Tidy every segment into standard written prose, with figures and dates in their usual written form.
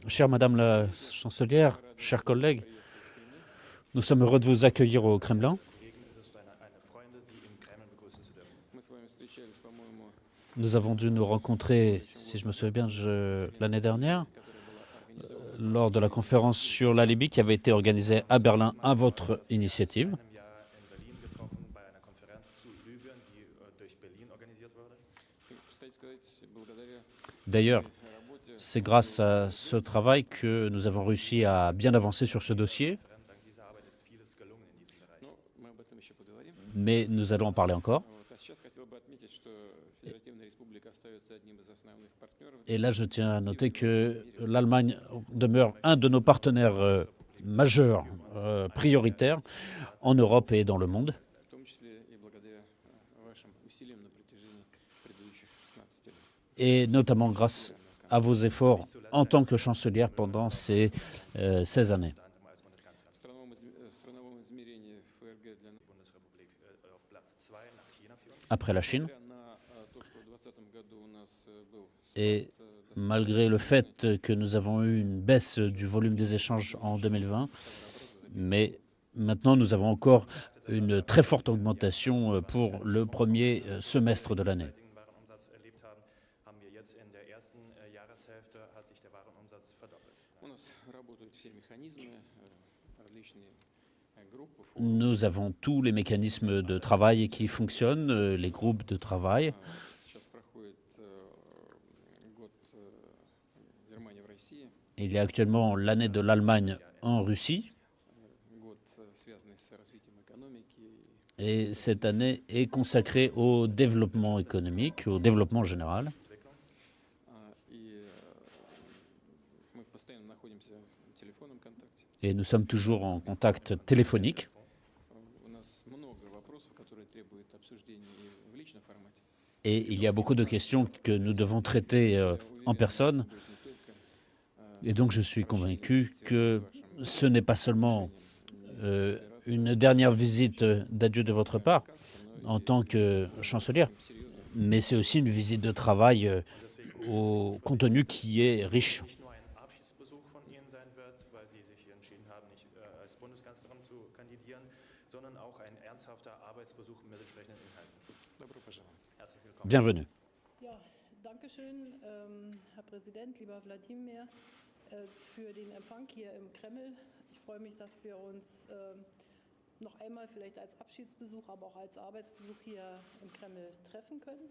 Chère Madame la Chancelière, chers collègues, nous sommes heureux de vous accueillir au Kremlin. Nous avons dû nous rencontrer, si je me souviens bien, l'année dernière, lors de la conférence sur la Libye qui avait été organisée à Berlin à votre initiative. D'ailleurs, c'est grâce à ce travail que nous avons réussi à bien avancer sur ce dossier. Mais nous allons en parler encore. Et là, je tiens à noter que l'Allemagne demeure un de nos partenaires majeurs, prioritaires, en Europe et dans le monde. Et notamment grâce à vos efforts en tant que chancelière pendant ces 16 années. Après la Chine. Et malgré le fait que nous avons eu une baisse du volume des échanges en 2020, mais maintenant nous avons encore une très forte augmentation pour le premier semestre de l'année. Nous avons tous les mécanismes de travail qui fonctionnent, les groupes de travail. Il y a actuellement l'année de l'Allemagne en Russie. Et cette année est consacrée au développement économique, au développement général. Et nous sommes toujours en contact téléphonique. Et il y a beaucoup de questions que nous devons traiter en personne. Et donc je suis convaincu que ce n'est pas seulement une dernière visite d'adieu de votre part en tant que chancelière, mais c'est aussi une visite de travail au contenu qui est riche. Bienvenue. Dankeschön, Herr Präsident, lieber Wladimir, für den Empfang hier im Kreml. Ich freue mich, dass wir uns noch einmal vielleicht als Abschiedsbesuch, aber auch als Arbeitsbesuch hier im Kreml treffen können.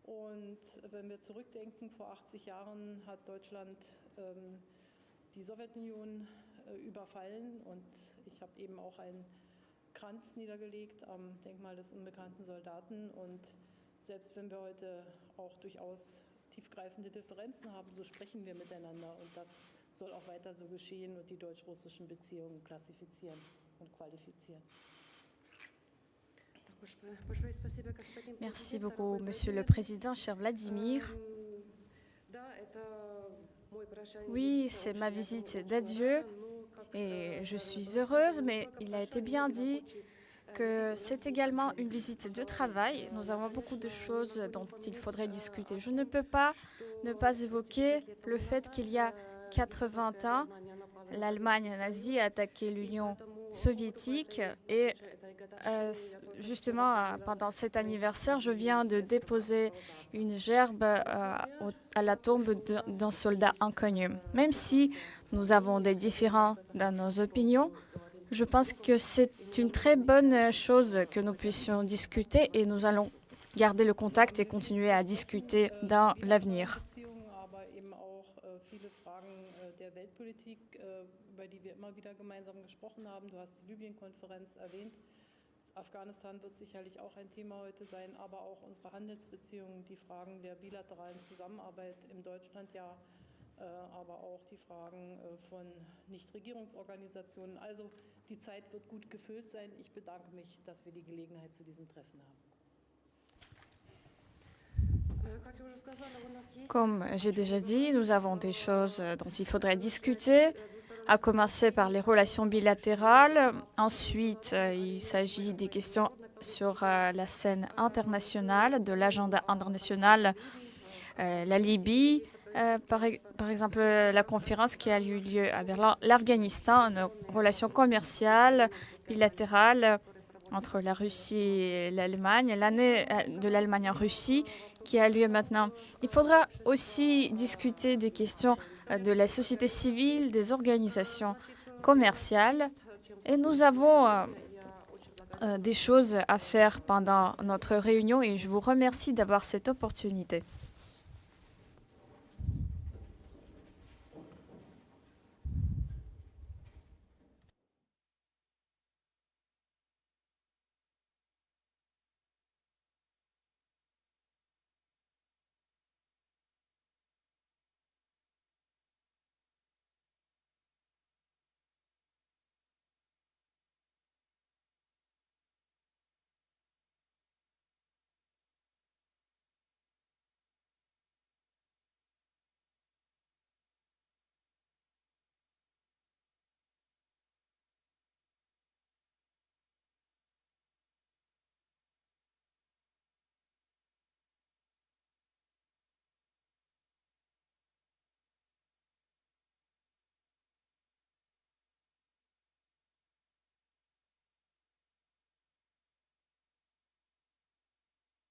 Und wenn wir zurückdenken, vor 80 Jahren hat Deutschland die Sowjetunion überfallen und ich habe eben auch einen Kranz niedergelegt am Denkmal des unbekannten Soldaten. Und selbst wenn wir heute auch durchaus tiefgreifende Differenzen haben, so sprechen wir miteinander. Und das soll auch weiter so geschehen und die deutsch-russischen Beziehungen klassifizieren und qualifizieren. Merci beaucoup, Monsieur le Président, cher Vladimir. Oui, c'est ma visite d'adieu et je suis heureuse, mais il a été bien dit que c'est également une visite de travail. Nous avons beaucoup de choses dont il faudrait discuter. Je ne peux pas ne pas évoquer le fait qu'il y a 80 ans, l'Allemagne nazie a attaqué l'Union soviétique et justement pendant cet anniversaire, je viens de déposer une gerbe à la tombe d'un soldat inconnu. Même si nous avons des différends dans nos opinions, je pense que c'est une très bonne chose que nous puissions discuter et nous allons garder le contact et continuer à discuter dans l'avenir. Afghanistan wird sicherlich auch ein Thema heute sein, aber auch unsere Handelsbeziehungen, die Fragen der bilateralen Zusammenarbeit im Deutschlandjahr, aber auch die Fragen von Nichtregierungsorganisationen. Also die Zeit wird gut gefüllt sein. Ich bedanke mich, dass wir die Gelegenheit zu diesem Treffen haben. Comme j'ai déjà dit, nous avons des choses dont il faudrait discuter, à commencer par les relations bilatérales. Ensuite, il s'agit des questions sur la scène internationale, de l'agenda international, la Libye, Par exemple, la conférence qui a eu lieu à Berlin, l'Afghanistan, nos relations commerciales, bilatérales entre la Russie et l'Allemagne, l'année de l'Allemagne en Russie qui a lieu maintenant. Il faudra aussi discuter des questions de la société civile, des organisations commerciales. Et nous avons des choses à faire pendant notre réunion et je vous remercie d'avoir cette opportunité.